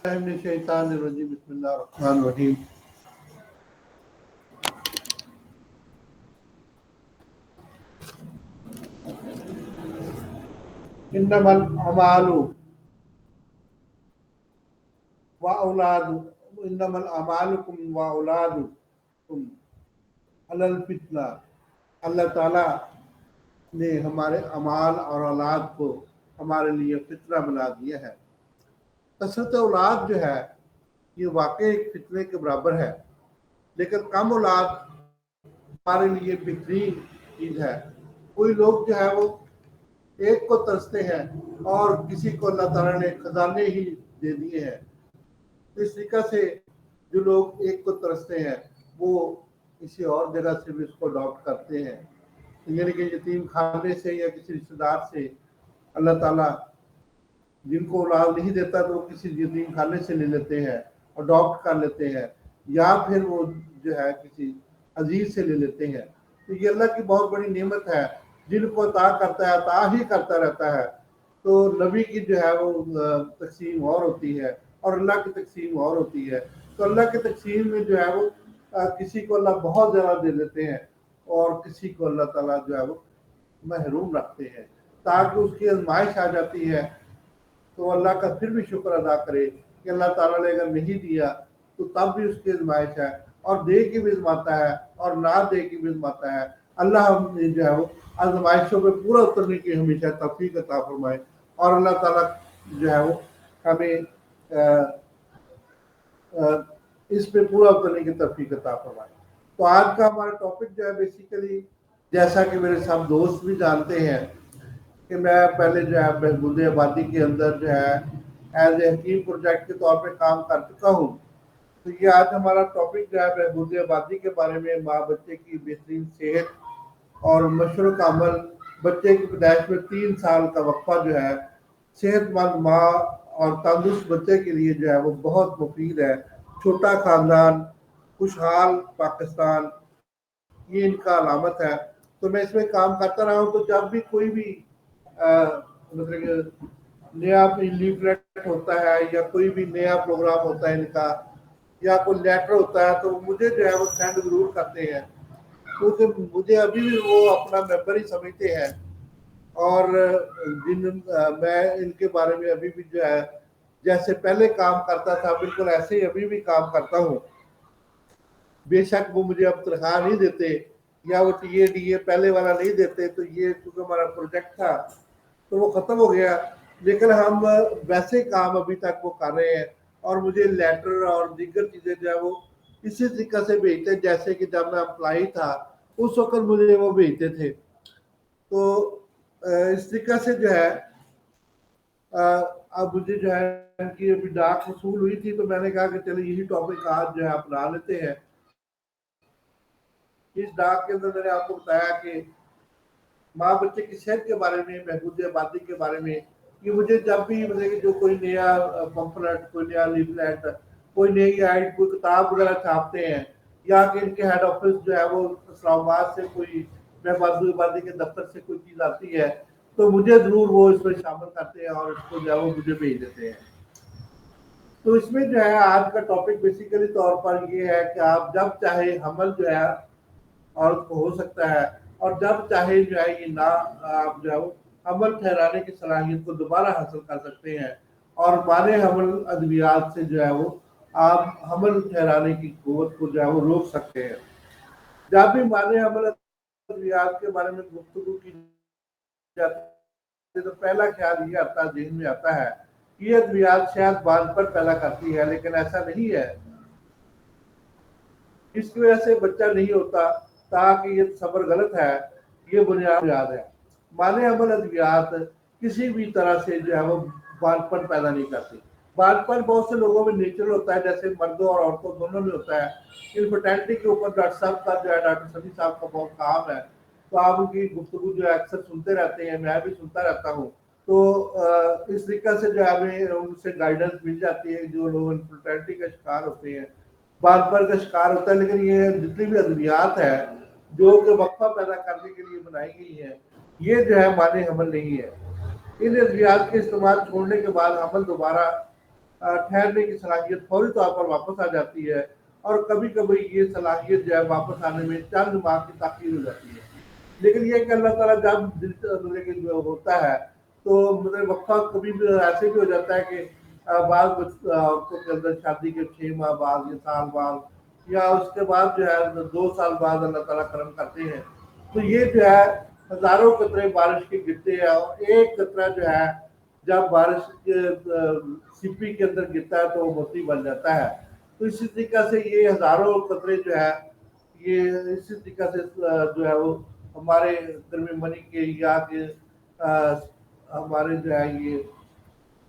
من الشیطان الرجیم بسم اللہ الرحمن الرحیم انما الاعمال واولاد انما الاعمالکم واولادکم علی الفتنہ. اللہ تعالیٰ نے ہمارے اعمال اور اولاد کو ہمارے لیے فتنہ بنا دیا ہے. کثرت اولاد جو ہے یہ واقع ایک فتنے کے برابر ہے، لیکن کم اولاد ہمارے لیے بہترین چیز ہے. کوئی لوگ جو ہے وہ ایک کو ترستے ہیں اور کسی کو اللہ تعالیٰ نے خزانے ہی دے دیے ہیں. اس طریقہ سے جو لوگ ایک کو ترستے ہیں وہ کسی اور جگہ سے بھی اس کو اڈاپٹ کرتے ہیں، یعنی کہ یتیم خانے سے یا کسی رشتہ دار سے اللہ تعالیٰ جن کو اولاد نہیں دیتا تو وہ کسی یتیم خانے سے لے لیتے ہیں، اڈاپٹ کر لیتے ہیں، یا پھر وہ جو ہے کسی عزیز سے لے لیتے ہیں. تو یہ اللہ کی بہت بڑی نعمت ہے، جن کو عطا کرتا ہے عطا ہی کرتا رہتا ہے. تو نبی کی جو ہے وہ تقسیم اور ہوتی ہے اور اللہ کی تقسیم اور ہوتی ہے. تو اللہ کی تقسیم میں جو ہے وہ کسی کو اللہ بہت زیادہ دے دیتے ہیں اور کسی کو اللہ تعالیٰ جو ہے وہ محروم رکھتے ہیں، تاکہ اس کی آزمائش آ جاتی ہے تو اللہ کا پھر بھی شکر ادا کرے کہ اللہ تعالیٰ نے اگر نہیں دیا تو تب بھی اس کی آزمائش ہے، اور دے کے بھی آزماتا ہے اور نہ دے کے بھی آزماتا ہے. اللہ ہم جو ہے وہ آزمائشوں پہ پورا اترنے کی ہمیشہ توفیق عطا فرمائے، اور اللہ تعالیٰ جو ہے وہ ہمیں اس پہ پورا اترنے کی توفیق عطا فرمائے. تو آج کا ہمارا ٹاپک جو ہے بیسیکلی، جیسا کہ میرے سب دوست بھی جانتے ہیں کہ میں پہلے جو ہے بہبود آبادی کے اندر جو ہے ایز اے حکیم پروجیکٹ کے طور پہ کام کر چکا ہوں. تو یہ آج ہمارا ٹاپک جو ہے بہبود آبادی کے بارے میں، ماں بچے کی بہترین صحت اور مشرق عمل. بچے کی پیدائش میں 3 سال کا وقفہ جو ہے صحت مند ماں اور تندرست بچے کے لیے جو ہے وہ بہت مفید ہے. چھوٹا خاندان خوشحال پاکستان یہ ان کا علامت ہے. تو میں اس میں کام کرتا رہا ہوں. تو جب بھی کوئی بھی مطلب نیا لیفلیٹ ہوتا ہے یا کوئی بھی نیا پروگرام ہوتا ہے ان کا، یا کوئی لیٹر ہوتا ہے، تو مجھے جو ہے وہ سینڈ ضرور کرتے ہیں، کیونکہ مجھے ابھی بھی وہ اپنا ممبر ہی سمجھتے ہیں. اور میں ان کے بارے میں ابھی بھی جو ہے جیسے پہلے کام کرتا تھا بالکل ایسے ہی ابھی بھی کام کرتا ہوں. بے شک وہ مجھے اب تنخواہ نہیں دیتے یا وہ ٹی اے پہلے والا نہیں دیتے، تو یہ کیونکہ ہمارا پروجیکٹ تھا تو وہ ختم ہو گیا، لیکن ہم ویسے کام ابھی تک وہ کر رہے ہیں. اور مجھے لیٹر اور دیگر چیزیں جو ہے وہ اسی طریقے سے بھیجتے جیسے کہ جب میں امپلائی تھا اس وقت مجھے وہ بھیجتے تھے. تو اس طریقے سے جو ہے اب مجھے جو ہے ان کی ابھی ڈاک وصول ہوئی تھی، تو میں نے کہا کہ چلے یہی ٹاپک آج جو ہے اپنا لیتے ہیں. اس ڈاک کے اندر میں نے آپ کو بتایا کہ ماں بچے کی صحت کے بارے میں، بہبود آبادی کے بارے میں، کہ مجھے جب بھی مطلب کہ جو کوئی نیا پمفلٹ، کوئی نیا لیفلیٹ، کوئی نئی ایڈ، کوئی کتاب وغیرہ چھاپتے ہیں، یا کہ ان کے ہیڈ آفس جو ہے وہ اسلام آباد سے کوئی بہبود آبادی کے دفتر سے کوئی چیز آتی ہے تو مجھے ضرور وہ اس میں شامل کرتے ہیں اور اس کو جو ہے وہ مجھے بھیج دیتے ہیں. تو اس میں جو ہے آج کا ٹاپک بیسیکلی طور پر یہ ہے کہ آپ جب چاہے حمل جو ہے عورت کو ہو سکتا ہے، اور جب چاہے جو ہے یہ نہ آپ جو ہے وہ حمل ٹھہرانے کی صلاحیت کو دوبارہ حاصل کر سکتے ہیں، اور مانع حمل ادویات سے جو ہے وہ آپ حمل ٹھہرانے کی قوت کو جو ہے وہ روک سکتے ہیں. جب بھی مانع حمل ادویات کے بارے میں گفتگو کی جاتی ہے تو پہلا خیال یہ آتا ذہن میں آتا ہے کہ یہ ادویات شاید بعد پر پیدا کرتی ہے، لیکن ایسا نہیں ہے. اس کی وجہ سے بچہ نہیں ہوتا تاکہ یہ تصور غلط ہے، یہ بنیاد ہے. مانع حمل ادویات کسی بھی طرح سے جو ہے وہ بال پن پیدا نہیں کرتی. بال پن بہت سے لوگوں میں نیچرل ہوتا ہے، جیسے مردوں اور عورتوں دونوں میں ہوتا ہے. انفرٹیلٹی کے اوپر ڈاکٹر صاحب کا جو ہے ڈاکٹر سبی صاحب کا بہت کام ہے، تو آپ ان کی گفتگو جو ہے اکثر سنتے رہتے ہیں، میں بھی سنتا رہتا ہوں. تو اس طریقے سے جو ہے ہمیں ان سے گائیڈنس مل جاتی ہے جو لوگ انفرٹیلٹی کا شکار ہوتے ہیں، بال پر کا شکار ہوتا ہے. لیکن یہ جتنی بھی ادویات ہے جو کہ وقفہ پیدا کرنے کے لیے بنائی گئی ہیں، یہ جو ہے مانع حمل نہیں ہے. ان ادویات کے استعمال چھوڑنے کے بعد حمل دوبارہ ठहरने की सलाहियत फौरी तौर पर वापस आ जाती है, और कभी कभी ये सलाहियत जो है वापस आने में चंद माह की ताख़ीर हो जाती है। लेकिन ये कि अल्लाह ताला जब दिल मतलब कि जो होता है तो मतलब वक्फा कभी भी ऐसे भी हो जाता है कि बाद औरतों के अंदर शादी के 6 माह बाद या साल बाद या उसके बाद जो है 2 साल बाद अल्लाह ताला करम करते हैं। तो ये जो है हजारों कतरे बारिश के गिरते हैं, और एक कतरा जो है जब बारिश के सिप्पी के अंदर गिरता है तो वो मोती बन जाता है। तो इसी तरीका से ये हजारों कतरे जो है ये इसी तरीका से जो है वो हमारे गर्मी मनी के या के हमारे जो है ये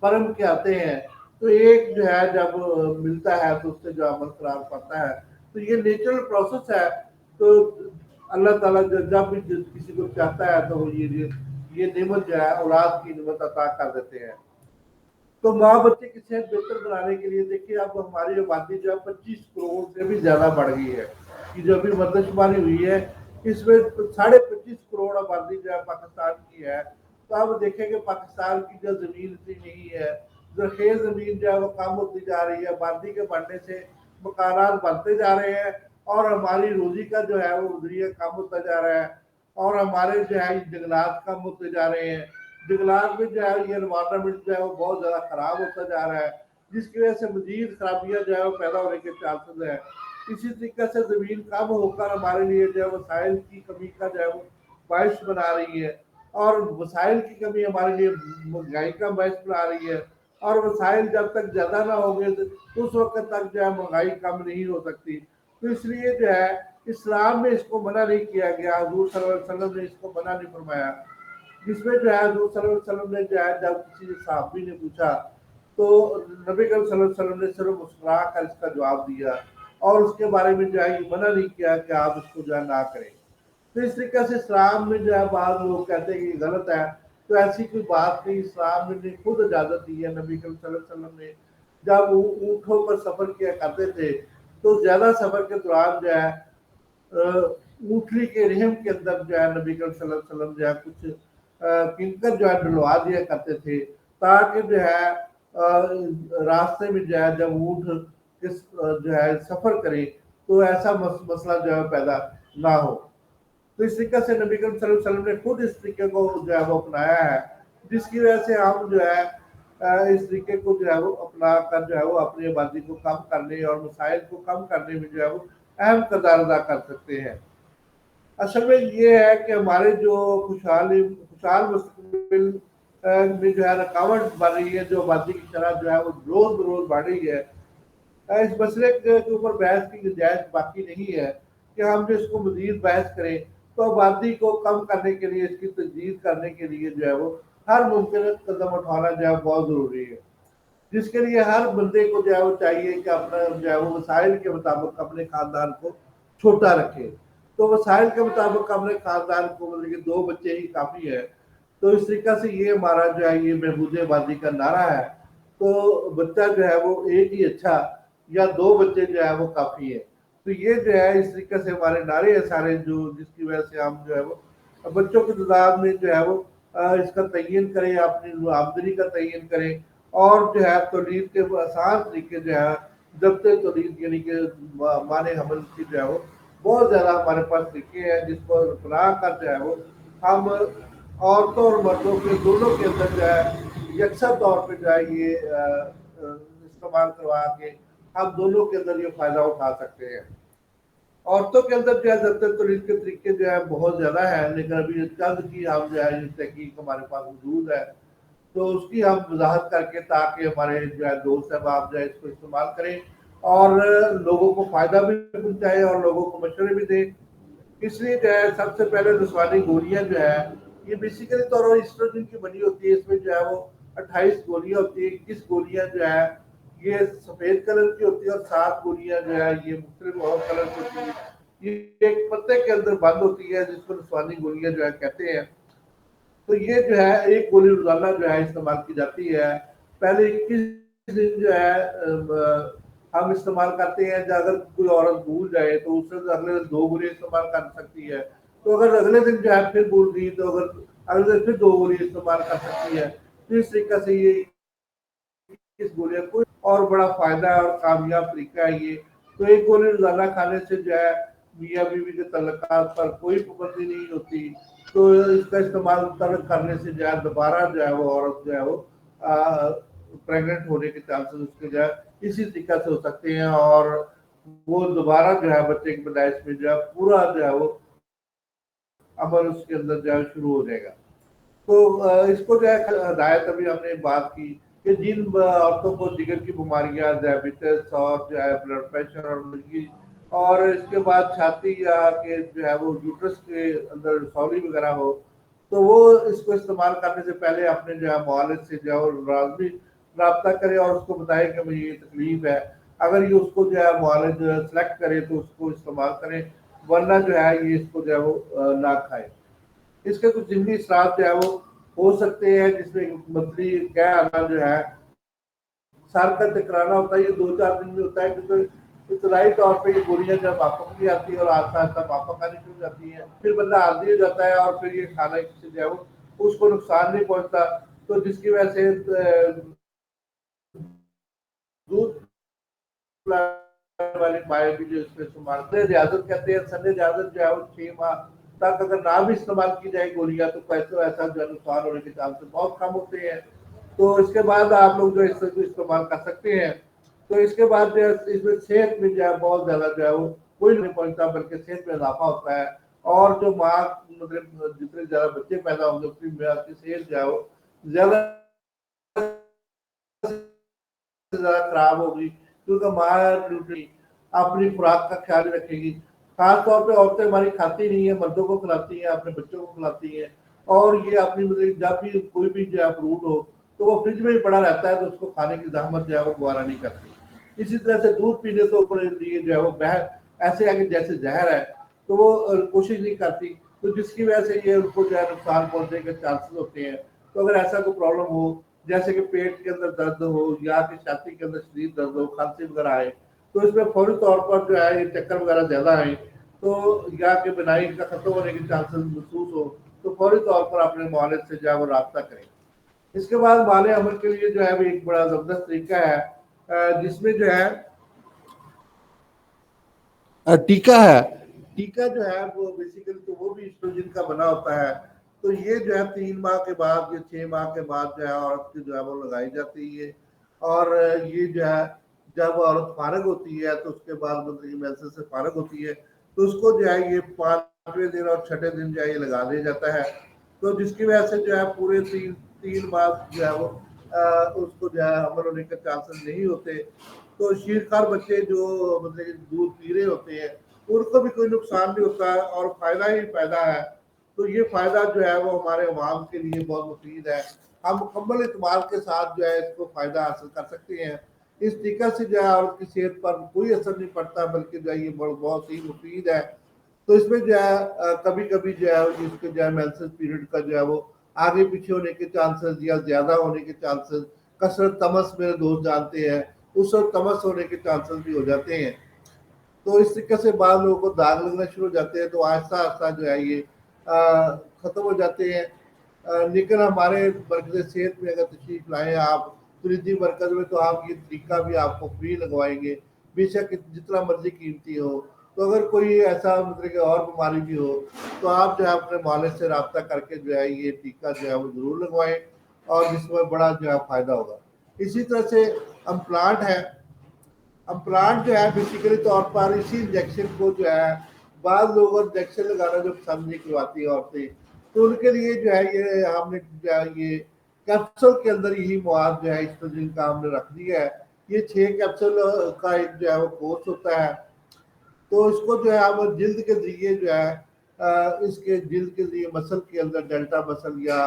परम के आते हैं। तो एक जो है जब मिलता है तो उससे जो अमल करार पाता है। तो ये नेचुरल प्रोसेस है। तो अल्लाह ताला जब भी किसी को चाहता है तो ये नेमत जो है औलाद की नेमत अता कर देते हैं। तो माँ बच्चे की सेहत बेहतर बनाने के लिए देखिए अब हमारी आबादी जो है 25 करोड़ से भी ज्यादा बढ़ गई है। कि जो अभी मरदमशुमारी हुई है इसमें 25.5 करोड़ आबादी जो है पाकिस्तान की है। तो अब देखें कि पाकिस्तान की जो जमीन इतनी नहीं है, जरखेज जमीन जो है वो कम होती जा रही है, आबादी के बढ़ने से मकानात बनते जा रहे हैं, और हमारी रोजी का जो है वो जरिया कम होता जा रहा है, और हमारे जो है जंगलात कम होते जा रहे हैं। जंगलात में जो है ये एनवायरनमेंट जो है वो बहुत ज़्यादा ख़राब होता जा रहा है, जिसकी वजह से मजीद खराबियाँ जो है वो पैदा होने के चांसेस है। इसी तरीके से ज़मीन कम होकर हमारे लिए जो है वसाइल की कमी का जो है वो बायस बना रही है, और वसाइल की कमी हमारे लिए महंगाई का बायस बना रही है। और वसाइल जब तक ज़्यादा ना होंगे तो उस वक्त तक जो है महंगाई कम नहीं हो सकती। तो इसलिए जो है इस्लाम में इसको मना नहीं किया गया, हुजूर सल्लल्लाहु अलैहि वसल्लम ने इसको मना नहीं फरमाया। जिसमें जो है हुजूर सल्लल्लाहु अलैहि वसल्लम ने जो है जब किसी सहाबी ने पूछा तो नबी करीम सल्लल्लाहु अलैहि वसल्लम ने सिर्फ मुस्कुरा कर इसका जवाब दिया, और उसके बारे में जो है ये मना नहीं किया कि आप इसको जो है ना करें। तो इस तरीके से इस्लाम में जो है बाद लोग कहते हैं कि गलत है, तो ऐसी कोई बात नहीं। इस्लाम ने खुद इजाज़त दी है। नबी करीम सल्लल्लाहु अलैहि वसल्लम ने जब ऊँटों पर सफ़र किया करते थे तो ज़्यादा सफ़र के दौरान जो है ऊँटनी के रहम के अंदर जो है नबी करीम सल्लल्लाहु अलैहि वसल्लम जो है कुछ किनकर जो है डलवा दिया करते थे, ताकि जो है रास्ते में जो है जब ऊँट जो है सफ़र करे तो ऐसा मसला जो है पैदा ना हो। तो इस तरीके से नबी करीम सल्लल्लाहु अलैहि वसल्लम ने खुद इस तरीके को जो है वो अपनाया है, जिसकी वजह से हम जो है इस तरीके को जो है वो अपना कर जो है वो अपनी आबादी को कम करने और मसाइल को कम करने में जो है वो अहम किरदार अदा कर सकते हैं। असल में ये है कि हमारे जो खुशहाल मुस्तकबिल में जो है रुकावट बढ़ रही है, जो आबादी की शरह जो है वो रोज बरोज बढ़ रही है। इस मसले के ऊपर बहस की गुंजाइश बाकी नहीं है कि हम जो इसको मजीद बहस करें। तो आबादी को कम करने के लिए, इसकी तजदीद करने के लिए जो है वो हर मुमकिन कदम उठाना जो है बहुत ज़रूरी है, जिसके लिए हर बंदे को जो है वो चाहिए कि अपना जो है वो वसाइल के मुताबिक अपने खानदान को छोटा रखे। तो वसाइल के मुताबिक अपने खानदान को मतलब कि 2 बच्चे ही काफ़ी है। तो इस तरीका से ये हमारा जो है ये महबूद आबादी का नारा है। तो बच्चा जो है वो एक ही अच्छा या 2 बच्चे जो है वो काफ़ी है। तो ये जो है इस तरीके से हमारे नारे हैं सारे, जो जिसकी वजह से हम जो है वो बच्चों की तादाद में जो है वो इसका तयन करें, अपनी आमदनी का तयन करें, और जो है तौलीद के आसान तरीके जो है जबते तौलीद यानी कि माने हमल की जो है वो बहुत ज़्यादा हमारे पास तरीके हैं, जिसको अपना कर जो है वो हम औरतों और मर्दों के दोनों के अंदर जो है यकसा तौर पे जो है ये इस्तेमाल करवा के हम दोनों के अंदर ये फ़ायदा उठा सकते हैं। औरतों के अंदर जो है जबते तौलीद के तरीके जो है बहुत ज़्यादा है, लेकिन अभी चंद की हम जो है तहकीक हमारे पास मौजूद है, तो उसकी हम वजाहत करके ताकि हमारे जो है दोस्त अहबाब जो है इसको इस्तेमाल करें और लोगों को फ़ायदा भी पहुँचाए और लोगों को मशवरे भी दें। इसलिए जो है सबसे पहले नस्वानी गोलियाँ जो है ये बेसिकली तौर पर एस्ट्रोजन की बनी होती है। इसमें जो है वो 28 गोलियाँ होती है। 21 गोलियाँ जो है ये सफ़ेद कलर की होती है, और 7 गोलियाँ जो है ये मुख्तलिफ और कलर की होती है। ये एक पत्ते के अंदर बंद होती है, जिसको नस्वानी गोलियाँ जो है कहते हैं। तो ये जो है एक गोली रोजाना जो है इस्तेमाल की जाती है। पहले 21 दिन जो है हम इस्तेमाल करते हैं। अगर कोई औरत भूल जाए तो उससे अगले दिन 2 गोली इस्तेमाल कर सकती है। तो अगर अगले दिन जो है फिर भूल गई तो अगर अगले दिन फिर 2 गोली इस्तेमाल कर सकती है। तो इस तरीके से ये इस गोलियां कोई और बड़ा फायदा है और कामयाब तरीका है ये। तो एक गोली रोजाना खाने से जो है मियाँ बीवी के तल्लुकात पर कोई पाबंदी नहीं होती। तो इसका इस्तेमाल तर्क करने से जो है दोबारा जो है वो औरत जो है वो प्रेग्नेंट होने के चांसेस उसके जो है इसी तरीका से हो सकते हैं, और वो दोबारा जो है बच्चे की पैदाइश में जो है पूरा जो है वो अमल उसके अंदर जो है शुरू हो जाएगा। तो इसको जो है हदायत अभी हमने बात की कि जिन औरतों को जिगर की बीमारियां, डायबिटीज और जो है ब्लड प्रेशर और मुर्गी और इसके बाद छाती या के जो है वो यूट्रस के अंदर रसौली वगैरह हो, तो वो इसको इस्तेमाल करने से पहले अपने जो है मुआलिज से जो है वो लाजमी रब्ता करे और उसको बताए कि मुझे ये तकलीफ है। अगर ये उसको जो है मुआलिज सेलेक्ट करे तो उसको इस्तेमाल करें, वरना जो है ये इसको जो है वो ना खाए। इसके कुछ ज़िमनी असरात जो है वो हो सकते हैं, जिसमें मंथली क्या आना जो है सर का चकराना होता है, ये 2-4 दिन में होता है, क्योंकि इब्तदाई तौर पे ये गोलियां जब माफक भी आती है और आहिस्ता आहिस्ता माफक आनी शुरू हो जाती है, फिर बंदा आदी हो जाता है और फिर ये खाना से जो है वो उसको नुकसान नहीं पहुंचता। तो जिसकी वजह से दूध वाली माएँ भी जो इसमें इस्तेमाल इजाजत कहते हैं, सर इजाजत जो है वो 6 माह तक अगर ना भी इस्तेमाल की जाए गोलियां तो कैसे ऐसा जो है नुकसान होने के चांसेस बहुत कम होते हैं। तो इसके बाद आप लोग जो इसको इस्तेमाल कर सकते हैं। तो इसके बाद जो है इसमें सेहत में जो है बहुत ज्यादा जो है वो कोई नहीं पहुंचता, बल्कि सेहत में इजाफा होता है। और जो माँ मतलब जितने ज्यादा बच्चे पैदा होंगे उतनी माँ की सेहत जो है वो ज्यादा ज्यादा खराब होगी, क्योंकि माँ अपनी खुराक का ख्याल रखेगी। खास तौर पे औरतें हमारी खाती नहीं है, मर्दों को खिलाती हैं, अपने बच्चों को खिलाती हैं। और ये अपनी मतलब जब भी कोई भी जो है फ्रूट हो तो वो फ्रिज में ही पड़ा रहता है, तो उसको खाने की जहमत जो है वो गवारा नहीं करती। इसी तरह से दूध पीने तो अपने लिए जो है वो बहर ऐसे आगे जैसे जहर है, तो वो कोशिश नहीं करती, तो जिसकी वजह से ये उनको जो है नुकसान पहुंचने के चांसेस होते हैं। तो अगर ऐसा कोई प्रॉब्लम हो, जैसे कि पेट के अंदर दर्द हो या कि छाती के अंदर शदीद दर्द हो, खांसी वगैरह आए, तो इसमें फौरी तौर पर जो है ये चक्कर वगैरह ज्यादा आए, तो या कि बिनाई का खत्म होने के चांसेस महसूस हो, तो फौरी तौर पर अपने मुआलिज से जो है वो रब्ता करें। इसके बाद माले अमल के लिए जो है वो एक बड़ा जबरदस्त तरीका है, जिसमें जो है टीका है। टीका जो है वो बेसिकली तो वो भी एस्ट्रोजन का बना होता है। तो ये जो है 3 माह के बाद या 6 माह के बाद जो है औरत की जो है वो लगाई जाती है। और ये जो है जब औरत फारग होती है तो उसके बाद मतलब मेंसेस से फारग होती है, तो उसको जो है ये 5वें दिन और 6ठे दिन जो है ये लगा दिया जाता है। तो जिसकी वजह से जो है पूरे 3 माह जो है वो उसको जो है हमल होने के चांसेस नहीं होते। तो शीरखार बच्चे जो मतलब दूध पी रहे होते हैं उनको भी कोई नुकसान नहीं होता है और फायदा ही फायदा है। तो ये फायदा जो है वो हमारे अवाम के लिए बहुत मुफीद है। हम मुकम्मल इतमाद के साथ जो है इसको फायदा हासिल कर सकते हैं। इस टीका से जो है औरत की सेहत पर कोई असर नहीं पड़ता, बल्कि जो है ये बहुत ही मुफीद है। तो इसमें जो है कभी कभी जो है इसके जो है मेंसेस पीरियड का जो है वो आगे पीछे होने के चांसेस या ज्यादा होने के चांसेस, कसरत तमस मेरे दोस्त जानते हैं, उस वक्त तमस होने के चांसेस भी हो जाते हैं। तो इस तरीके से बाद लोगों को दाग लगना शुरू हो जाते हैं, तो आहिस्ता आहिस्ता जो है ये ख़त्म हो जाते हैं। लेकिन हमारे मरकज़ सेहत में अगर तशरीफ़ लाएँ आप तरीदी मरकज़ में, तो आप ये तरीका भी आपको फ्री लगवाएंगे, बेशक जितना मर्जी कीमती हो। तो अगर कोई ऐसा मतलब कि और बीमारी भी हो तो आप जो है अपने मालिक से रब्ता करके जो है ये टीका जो है वो ज़रूर लगवाएं, और जिसमें बड़ा जो है फ़ायदा होगा। इसी तरह से अम्प्लांट है। अम्प्लांट जो है बेसिकली तौर पर इसी इंजेक्शन को जो है बाद लोग इंजेक्शन लगाना जो पसंद नहीं करवाती औरतें, तो उनके लिए जो है ये हमने जो है ये कैप्सूल के अंदर यही मवाद जो है एस्ट्रोजन का हमने रख दिया है। ये 6 कैप्सूल का एक जो है वो कोर्स होता है। तो इसको जो है आप जिल्द के जरिए जो है इसके जिल्द के जरिए मसल के अंदर डेल्टा मसल या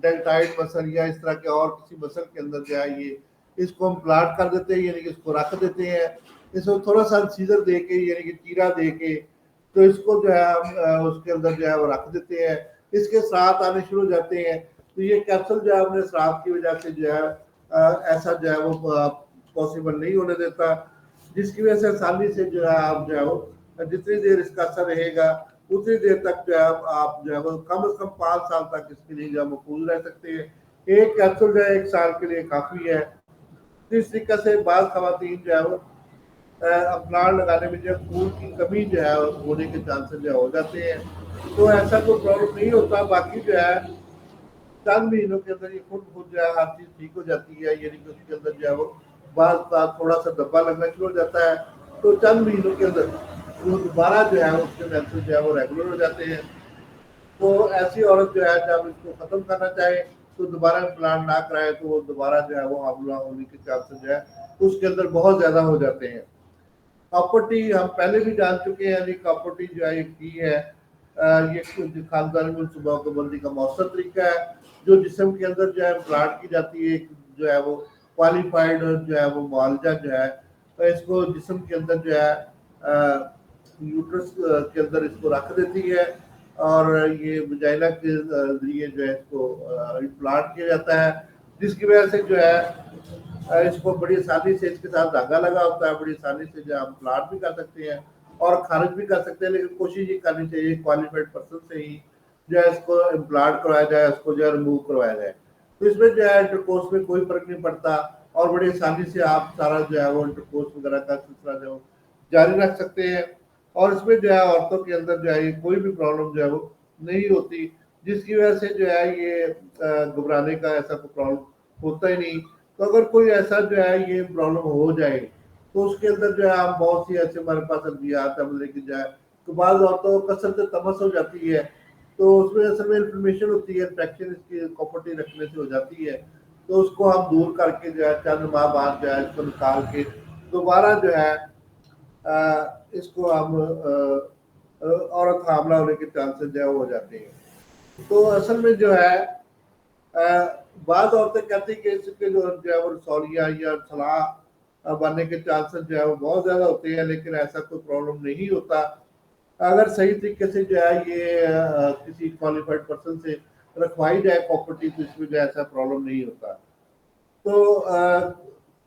डेल्टाइड मसल या इस तरह के और किसी मसल के अंदर जो है ये इसको हम प्लाट कर देते हैं, यानी कि इसको रख देते हैं। इसको थोड़ा सा सीजर दे के यानी कि चीरा दे के, तो इसको जो है हम उसके अंदर जो है वो रख देते हैं। इसके साथ आने शुरू हो जाते हैं। तो ये कैप्सूल जो है अपने श्राप की वजह से जो है ऐसा जो है वो पॉसिबल नहीं होने देता, जिसकी वजह से आसानी से जो है आप जो है वो जितनी देर इसका असर रहेगा उतनी देर तक जो है आप जो है वो कम से कम 5 साल तक इसके लिए जो है महफूज रह सकते हैं। एक कैप्सूल जो है 1 साल के लिए काफ़ी है। تو اس طریقے سے بعض خواتین جو ہے وہ امپلانٹ لگانے میں جو خون کی کمی جو ہے ہونے کے چانسز جو ہو جاتے ہیں. تو ایسا کوئی پرابلم نہیں ہوتا. باقی جو ہے چند مہینوں کے اندر یہ خود جو ہے ہر چیز ٹھیک ہو جاتی ہے. یعنی کہ اس کے اندر جو ہے وہ بعض بات تھوڑا سا دبا لگنا شروع ہو جاتا ہے تو چند مہینوں کے اندر وہ دوبارہ جو ہے اس کے مینسز جو ہے وہ ریگولر ہو جاتے ہیں. تو ایسی عورت جو ہے جب اس کو ختم کرنا چاہے تو دوبارہ امپلانٹ نہ کرائے تو وہ دوبارہ جو ہے وہ حاملہ ہونے کے چانسز جو ہے اس کے اندر بہت زیادہ ہو جاتے ہیں. پراپرٹی ہم پہلے بھی جان چکے ہیں. پراپرٹی جو ہے کی ہے یہ خاندانی منصوبہ بندی کا مؤثر طریقہ ہے جو جسم کے اندر جو ہے امپلانٹ کی جاتی ہے. جو ہے وہ کوالیفائڈ جو ہے وہ معالجہ جو ہے اس کو جسم کے اندر جو ہے یوٹرس کے اندر اس کو رکھ دیتی ہے اور یہ وجائنا کے ذریعے جو ہے اس کو امپلانٹ کیا جاتا ہے جس کی وجہ سے جو ہے اس کو بڑی آسانی سے اس کے ساتھ دھاگا لگا ہوتا ہے. بڑی آسانی سے جو ہے ہم پلانٹ بھی کر سکتے ہیں اور خارج بھی کر سکتے ہیں. لیکن کوشش یہ کرنی چاہیے کوالیفائڈ پرسن سے ہی جو ہے اس کو امپلانٹ کروایا جائے اس کو جو ہے ریموو کروایا جائے. تو اس میں جو ہے انٹرکورس میں کوئی فرق نہیں پڑتا اور بڑی آسانی سے آپ سارا جو ہے وہ انٹرکورس وغیرہ کا سلسلہ جو جاری رکھ سکتے ہیں. اور اس میں جو ہے عورتوں کے اندر جو ہے کوئی بھی پرابلم جو ہے وہ نہیں ہوتی جس کی وجہ سے جو ہے یہ گھبرانے کا ایسا کوئی پرابلم ہوتا ہی نہیں. تو اگر کوئی ایسا جو ہے یہ پرابلم ہو جائے تو اس کے اندر جو ہے ہم بہت سی ایسے ہمارے پاس ادویات ہیں لے کے جائے تو بعض عورتوں کو کثرت تمس ہو جاتی ہے تو اس میں اصل میں انفلمیشن ہوتی ہے. انفیکشن اس کی پراپرٹی رکھنے سے ہو جاتی ہے تو اس کو ہم دور کر کے جو ہے چند ماہ بعد جو ہے اس کو نکال کے دوبارہ جو ہے اس کو ہم عورت حاملہ ہونے کے چانسز جو ہے ہو جاتے ہیں. تو اصل میں جو ہے بعض عورتیں کہتی ہیں کہ اس کے جو ہے وہ رسولیہ یا صلاح بننے کے چانسز جو ہے وہ بہت زیادہ ہوتے ہیں لیکن ایسا کوئی پرابلم نہیں ہوتا اگر صحیح طریقے سے جو ہے یہ کسی کوالیفائڈ پرسن سے رکھوائی جائے پراپرٹی تو اس میں جو ایسا پرابلم نہیں ہوتا. تو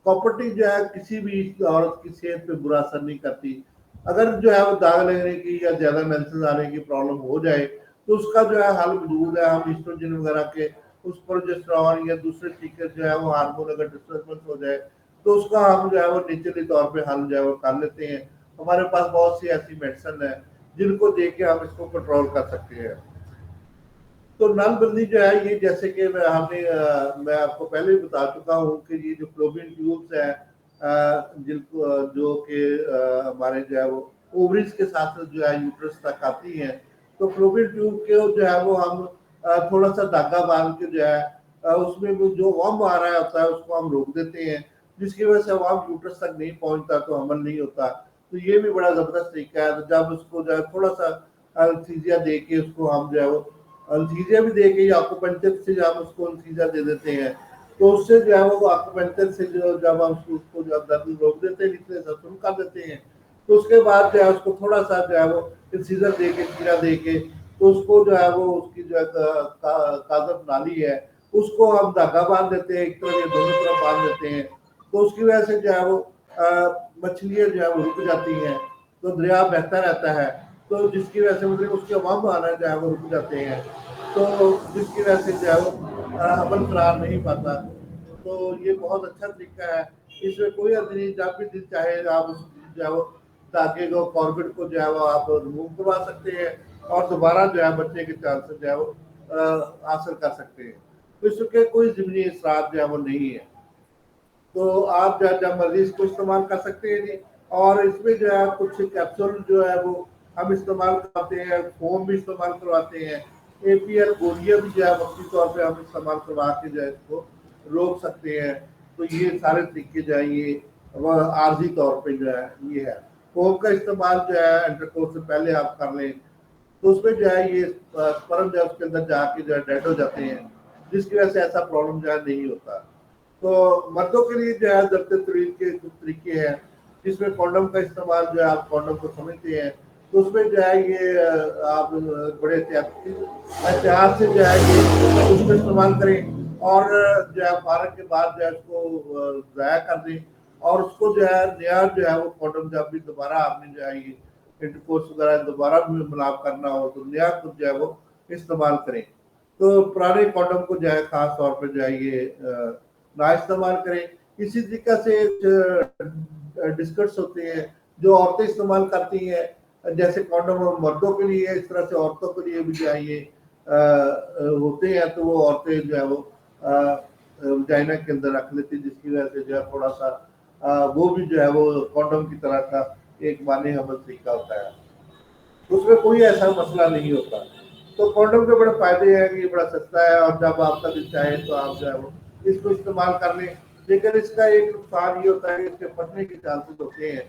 پراپرٹی جو ہے کسی بھی عورت کی صحت پہ برا اثر نہیں کرتی. اگر جو ہے وہ داغ لگنے کی یا زیادہ مینسز آنے کی پرابلم ہو جائے تو اس کا جو ہے حل موجود ہے. ہم ایسٹروجن وغیرہ کے اس پروجسٹرون یا دوسرے طریقے جو ہے وہ ہارمون اگر ڈسٹربنس ہو جائے تو اس کا ہم جو ہے وہ نیچرلی طور پہ حل جو ہے وہ کر لیتے ہیں. ہمارے پاس بہت سی ایسی میڈیسن ہے جن کو دے کے ہم اس کو کنٹرول کر سکتے ہیں. تو نل بندی جو ہے یہ جیسے کہ میں آپ کو پہلے بھی بتا چکا ہوں کہ یہ جو فلوپین ٹیوبس ہے جن کو جو کہ ہمارے جو ہے وہ اووریز کے ساتھ جو ہے یوٹرس تک آتی ہیں تو فلوپین ٹیوب کے جو ہے وہ ہم تھوڑا سا دھاگا باندھ کے جو ہے اس میں جو وم آ رہا ہوتا ہے اس کو ہم روک دیتے ہیں جس کی وجہ سے وم یوٹرس تک نہیں پہنچتا تو حمل نہیں ہوتا. تو یہ بھی بڑا زبردست طریقہ ہے. جب اس کو جو ہے تھوڑا سا انستھیزیا دے کے اس کو ہم جو ہے وہ انستھیزیا بھی دے کے یا آکوپنچر سے ہم اس کو انستھیزیا دے دیتے ہیں تو اس سے جو ہے وہ آکوپنچر سے جو جب ہم اس کو درد روک دیتے ہیں نکلے شروع کر دیتے ہیں تو اس کے بعد جو ہے اس کو تھوڑا سا جو ہے وہ انسیزر دے کے چیرا دے کے تو اس کو جو ہے وہ اس کی جو ہے قاذف نالی ہے اس کو ہم دھاگا باندھ دیتے ہیں ایک طرف یا دونوں طرف باندھ دیتے ہیں تو اس کی وجہ سے جو ہے وہ مچھلیاں جو ہے وہ رک جاتی ہیں تو دریا بہتا رہتا ہے تو جس کی وجہ سے مطلب اس کے عوام آنا جو ہے وہ رک جاتے ہیں تو جس کی وجہ سے جو ہے وہ عمل قرار نہیں پاتا. تو یہ بہت اچھا طریقہ ہے. اس میں کوئی حد نہیں جب بھی دل چاہے آپ اس جو ہے وہ دھاگے کو کاربٹ کو جو ہے وہ آپ ریموو کروا سکتے ہیں اور دوبارہ جو ہے بچے کے چانسز جو ہے وہ حاصل کر سکتے ہیں. تو اس کے کوئی ضمنی اثرات جو ہے وہ نہیں ہے تو آپ جب مرضی اس کو استعمال کر سکتے ہیں جی. اور اس میں جو ہے کچھ کیپسول جو ہے وہ ہم استعمال کرواتے ہیں فوم بھی استعمال کرواتے ہیں اے پی ایل گولیاں بھی جو ہے وقتی طور پہ ہم استعمال کروا کے جو ہے اس کو روک سکتے ہیں. تو یہ سارے طریقے جو ہے یہ عارضی طور پہ جو ہے یہ ہے. فوم کا استعمال جو ہے انٹرکورس سے پہلے آپ کر لیں تو اس میں جو ہے یہ سپرم جو ہے اس کے اندر جا کے جو ہے ڈیڈ ہو جاتے ہیں جس کی وجہ سے ایسا پرابلم جو ہے نہیں ہوتا. تو مردوں کے لیے جو ہے ضبط طویل کے کچھ طریقے ہیں جس میں کانڈم کا استعمال جو ہے آپ کانڈم کو سمجھتے ہیں تو اس میں جو ہے یہ آپ بڑے احتیاط سے جو ہے یہ اس کو استعمال کریں اور جو ہے فارغ کے بعد جو ہے اس کو ضائع کر دیں اور اس کو جو ہے نیا جو ہے وہ کانڈم جب بھی دوبارہ آپ نے جو ہے یہ انٹرکورس وغیرہ دوبارہ بھی ملاپ کرنا ہو تو نیا خود جو ہے وہ استعمال کریں. تو پرانے کانڈم کو جو ہے خاص طور پہ جو ہے یہ نہ استعمال کریں इसी तरीके से डिस्कट्स होते हैं जो औरतें इस्तेमाल करती हैं, जैसे कॉन्डम मर्दों के लिए इस तरह से औरतों के लिए भी जो है ये होते हैं, तो वो औरतें जो है वो वजाइना के अंदर रख लेती, जिसकी वजह से जो है थोड़ा सा वो भी जो है वो कॉन्डम की तरह का एक माने हमल तरीका होता है, उसमें कोई ऐसा मसला नहीं होता। तो कॉन्डम के बड़े फायदे हैं कि ये बड़ा सस्ता है और जब आपका दिल चाहे तो आप जो है वो इसको इस्तेमाल कर लें। लेकिन इसका एक नुकसान ये होता है कि इसके फटने के चांसेस होते हैं,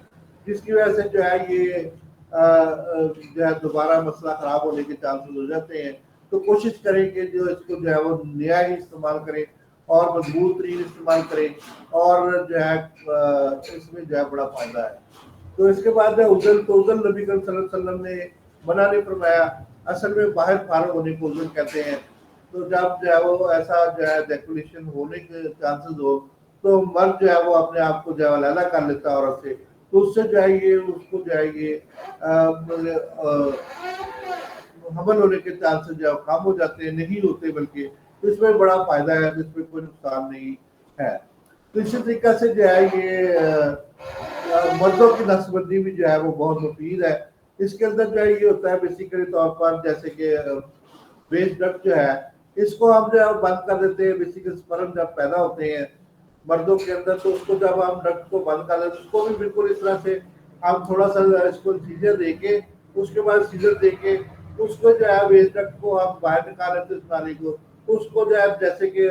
जिसकी वजह से जो है ये जो है दोबारा मसला खराब होने के चांसेस हो जाते हैं। तो कोशिश करें कि जो इसको जो है वो नया ही इस्तेमाल करें और मजबूत तरीन इस्तेमाल करें, और जो है इसमें जो है बड़ा फायदा है। तो इसके बाद उजल, तो उजल नबी करीम सल्लल्लाहु अलैहि वसल्लम ने मना नहीं फरमाया। असल में बाहर फारग होने को उजल कहते हैं। तो जब जो है वो ऐसा जो है जैकुलेशन होने के चांसेस हो, तो मर्द जो है वो अपने आप को जो है अलग कर लेता है औरत से, तो उससे जो है ये उसको जो है ये हमल होने के चांसेस जो है कम हो जाते हैं, नहीं होते बल्कि। तो इसमें बड़ा फायदा है, इसमें कोई नुकसान नहीं है। तो इसी तरीके से जो है ये मर्दों की नस्बंदी भी जो है वो बहुत मुफीद है। इसके अंदर जो है ये होता है बेसिकली तौर पर, जैसे कि वेस्ट डक्ट जो है इसको हम जो है बंद कर देते हैं। बेसिकली स्पर्म जब पैदा होते हैं मर्दों के अंदर, तो उसको जब हम डक्ट को बंद कर देते उसको भी बिल्कुल इस तरह से हम थोड़ा सा इसको सीजर दे के, उसके बाद सीजर दे के उसको जो है वेस्ट डक्ट को हम बाहर निकाल लेते उस नाली को, उसको जो है जैसे कि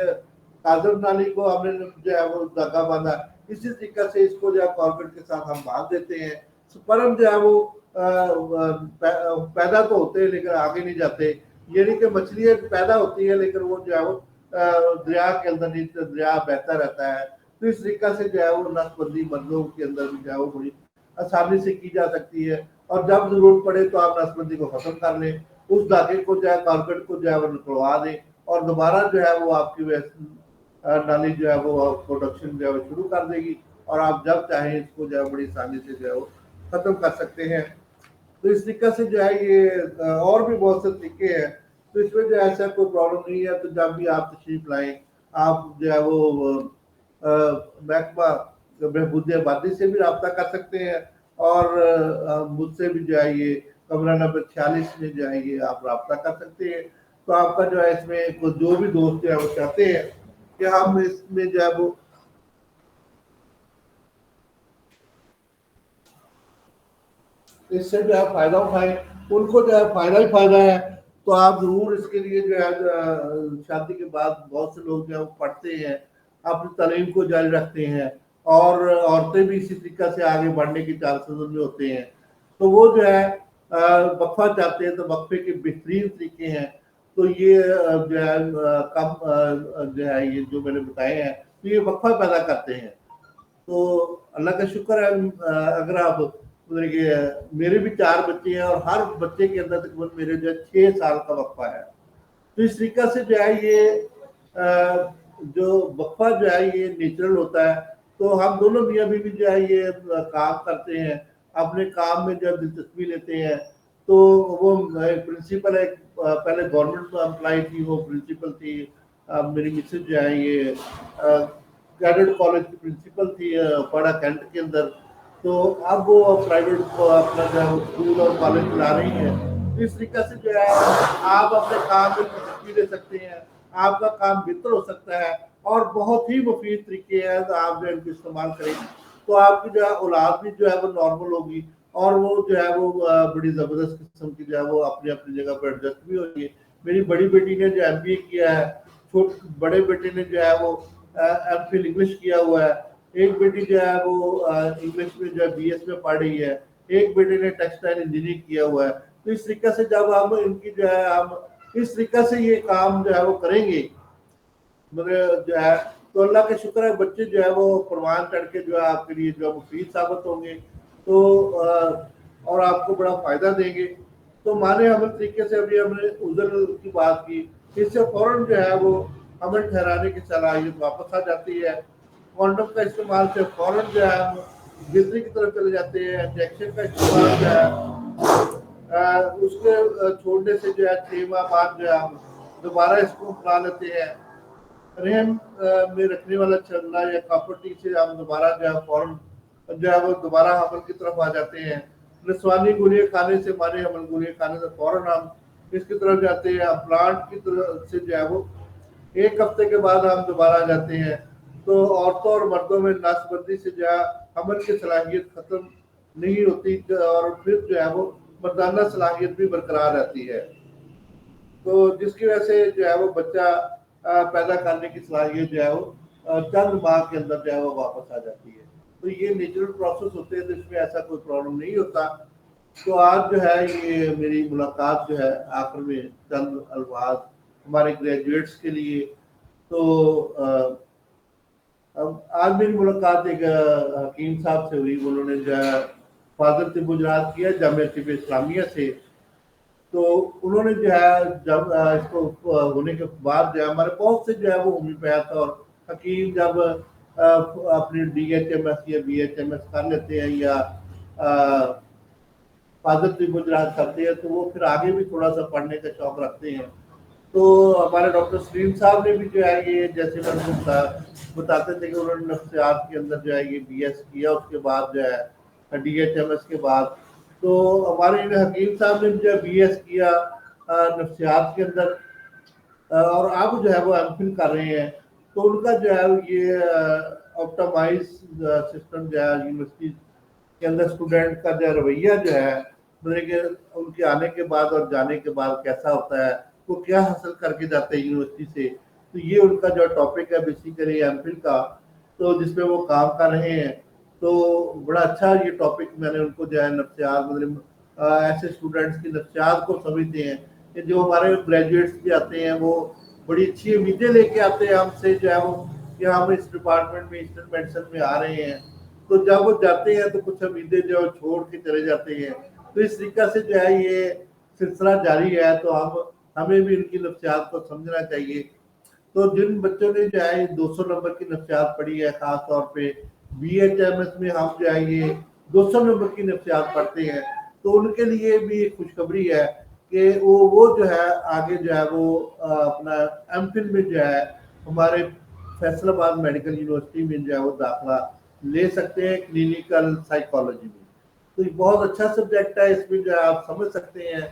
काजल नाली को हमने जो है वो धागा बांधा, इसी तरीके से इसको जो है कॉर्बेट के साथ हम बांध देते हैं। स्पर्म जो है वो पैदा तो होते हैं लेकिन आगे नहीं जाते, यानी कि मछलियां पैदा होती है लेकिन वो जो है वो दरिया के अंदर नहीं, दरिया बहता रहता है। तो इस तरीके से जो है वो नसबंदी मर्दों के अंदर भी जो है वो बड़ी आसानी से की जा सकती है, और जब जरूरत पड़े तो आप नसबंदी को खत्म कर लें, उस धागे को जो है कॉर्बेट को जो है वो निकलवा दें, और दोबारा जो है वो आपकी नाली जो है वो प्रोडक्शन जो है वो शुरू कर देगी, और आप जब चाहें इसको जो है बड़ी आसानी से जो है वो खत्म कर सकते हैं। तो इस तरीके से जो है ये और भी बहुत से तरीके हैं। तो इसमें जो ऐसा कोई प्रॉब्लम नहीं है। तो जब भी आप तशरीफ लाएं, आप जो है वो महकमा बहबूद आबादी से भी रब्ता कर सकते हैं, और मुझसे भी जो है ये कमरा नंबर 46 में जो है ये आप रब्ता कर सकते हैं। तो आपका जो है इसमें जो भी दोस्त जो है वो चाहते हैं कि हम इसमें जो है वो इससे जो है फायदा उठाए, उनको जो है फायदा ही फायदा है। तो आप जरूर इसके लिए जो है शादी के बाद बहुत से लोग जो है वो पढ़ते हैं, अपनी तालीम को जारी रखते हैं, और औरतें भी इसी तरीके से आगे बढ़ने के चांसेस उनमें होते हैं। तो वो जो है वक्फा चाहते हैं, तो वक्फे के बेहतरीन तरीके हैं। तो ये जो है कम जो है ये जो मैंने बताए हैं, तो ये वक्फा पैदा करते हैं। तो अल्लाह का शुक्र है, अगर आप मतलब कि मेरे भी 4 बच्चे हैं और हर बच्चे के अंदर तकरीबन मेरे जो है 6 साल का वक्फा है। तो इस तरीके से जो है ये जो वक्फा जो है ये नेचुरल होता है। तो हम दोनों मियाँ बीवी जो है ये काम करते हैं, अपने काम में जब दिलचस्पी लेते हैं। तो वो प्रिंसिपल है, पहले गवर्नमेंट एम्प्लॉय थी, वो प्रिंसिपल थी। मेरी मिसेज जो है ये कैडेट कॉलेज की प्रिंसिपल थी पाड़ा कैंट के अंदर। तो अब वो प्राइवेट अपना जो है स्कूल और कॉलेज चला रही है। तो इस तरीके से जो है आप अपने काम में दिलचस्पी ले सकते हैं, आपका काम बेहतर हो सकता है, और बहुत ही मुफीद तरीके हैं। तो आप जो है इनको इस्तेमाल करें तो आपकी जो है औलाद भी जो है वो नॉर्मल होगी, और वो जो है वो बड़ी ज़बरदस्त किस्म की जो है वो अपनी अपनी जगह पर एडजस्ट भी होगी। मेरी बड़ी बेटी ने जो MBA किया है, बड़े बेटे ने जो है वो MPhil इंग्लिश किया हुआ है, एक बेटी जो है वो इंग्लिश में जो है BS में पढ़ रही है, एक बेटे ने टेक्सटाइल इंजीनियरिंग किया हुआ है। तो इस तरीके से जब हम इनकी जो है हम इस तरीके से ये काम जो है वो करेंगे, मतलब जो है, तो अल्लाह का शुक्र है बच्चे जो है वो परवान चढ़ के जो है आपके लिए जो है मुफीद साबित होंगे। तो और आपको बड़ा फायदा देंगे। तो माने अमल तरीके से अभी हमने उजल की बात की, इससे फौरन जो है वो अमल ठहराने की सलाहियत वापस आ जाती है। कॉन्डम का इस्तेमाल से फौरन जो है हम गिरने की तरफ चले जाते हैं। इंजेक्शन का इस्तेमाल जो है उसके छोड़ने से जो है 6 माह बाद जो है हम दोबारा इसको अपना लेते हैं। रहम में रखने वाला चलना या कॉपर्टी से हम दोबारा जो है फौरन जो है वो दोबारा हमल की तरफ आ जाते हैं। नस्वानी गोलियाँ खाने से, माने हमल गोलियाँ खाने से फौरन हम इसकी तरफ जाते हैं। प्लांट की तरफ से जो है वो एक हफ्ते के बाद हम दोबारा आ जाते हैं। तो औरतों और मर्दों में नसबंदी से जो है हमल की सलाहियत खत्म नहीं होती और फिर जो है वो मर्दाना सलाहियत भी बरकरार रहती है। तो जिसकी वजह से जो है वो बच्चा पैदा करने की सलाहियत जो है वो चंद माह के अंदर जो है वो वापस आ जाती है। तो ये नेचुरल प्रोसेस होते हैं, तो इसमें ऐसा कोई प्रॉब्लम नहीं होता। तो आज जो है ये मेरी मुलाकात जो है आखिर में चंद अल्फाज हमारे ग्रेजुएट्स के लिए। तो अब आज मेरी मुलाकात एक हकीम साहब से हुई। उन्होंने जो है फादर से गुजरात किया जामिया इस्लामिया से। तो उन्होंने जो है जब इसको होने के बाद जो है हमारे बहुत से जो है वो होम्योपैथ और हकीम जब अपनी DHMS या BHMS कर लेते हैं या फादर से गुजरात करते हैं, तो वो फिर आगे भी थोड़ा सा पढ़ने का शौक रखते हैं। तो हमारे डॉक्टर सलीम साहब ने भी जो है ये जैसे मैंने बताते थे कि उन्होंने नफ्सियात के अंदर जो है ये BS किया, उसके बाद जो है DHMS के बाद। तो हमारे हकीम साहब ने जो है BS किया नफ्सियात के अंदर और अब जो है वो MPhil कर रहे हैं। तो उनका जो है ये ऑप्टिमाइज सिस्टम जो है यूनिवर्सिटी के अंदर स्टूडेंट का जो रवैया जो है, मतलब कि उनके आने के बाद और जाने के बाद कैसा होता है, वो क्या हासिल करके जाते हैं यूनिवर्सिटी से। तो ये उनका जो टॉपिक है बेसिकली MPhil का, तो जिसपे वो काम कर रहे हैं। तो बड़ा अच्छा ये टॉपिक मैंने उनको जो है नफ्सियात, मतलब ऐसे स्टूडेंट्स की नफ्सियात को समझते हैं कि जो हमारे ग्रेजुएट्स भी आते हैं वो बड़ी अच्छी उम्मीदें लेके आते हैं हमसे जो है वो कि हम इस डिपार्टमेंट में ईस्टर्न मेडिसिन में आ रहे हैं। तो जब वो जाते हैं तो कुछ उम्मीदें जो छोड़ के चले जाते हैं। तो इस तरीके से जो है ये सिलसिला जारी है। तो हमें भी इनकी नफ्सियात को समझना चाहिए। तो जिन बच्चों ने जो है 200 नंबर की नफ्सियात पढ़ी है, खास तौर पे BHMS में हम जो है ये 200 नंबर की नफ्सियात पढ़ते हैं, तो उनके लिए भी एक खुशखबरी है कि वो जो है आगे जो है वो अपना MPhil में जो है हमारे फैसलाबाद मेडिकल यूनिवर्सिटी में जो है वो दाखिला ले सकते हैं क्लिनिकल साइकोलॉजी में। तो ये बहुत अच्छा सब्जेक्ट है। इसमें जो है आप समझ सकते हैं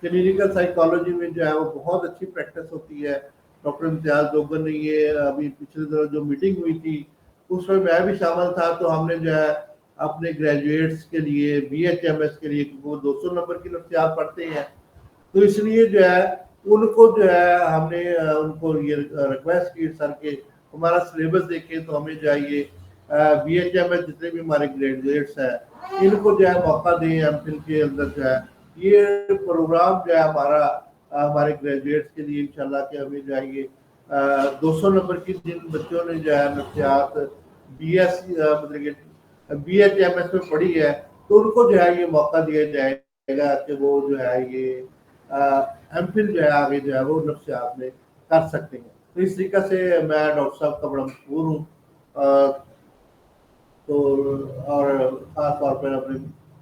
क्लिनिकल साइकोलॉजी में जो है वो बहुत अच्छी प्रैक्टिस होती है। डॉक्टर इम्तियाज दोगन ने ये अभी पिछले दिनों जो मीटिंग हुई थी उसमें मैं भी शामिल था। तो हमने जो है अपने ग्रेजुएट्स के लिए BHMS के लिए, वो 200 नंबर की नफ्सियात पढ़ते हैं, तो इसलिए जो है उनको जो है हमने उनको ये रिक्वेस्ट की सर के हमारा सिलेबस देखें तो हमें जो है ये BHMS जितने भी हमारे ग्रेजुएट्स हैं इनको जो है मौका दें MPhil के अंदर जो है ये प्रोग्राम जो है हमारा हमारे ग्रेजुएट्स के लिए इंशाल्लाह कि हमें जो है ये 200 नंबर की जिन बच्चों ने जो है नफ्सियात मतलब कि BHMS में पढ़ी है, तो उनको जो है ये मौका दिया जाएगा कि वो जो है ये MPhil जो है आगे जो है वो नफ्सियात में कर सकते हैं। तो इस तरीके से मैं डॉक्टर साहब का बड़ा मशहूर हूँ। तो और खास तौर पर अपने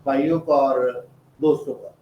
भाइयों का और दोस्तों का।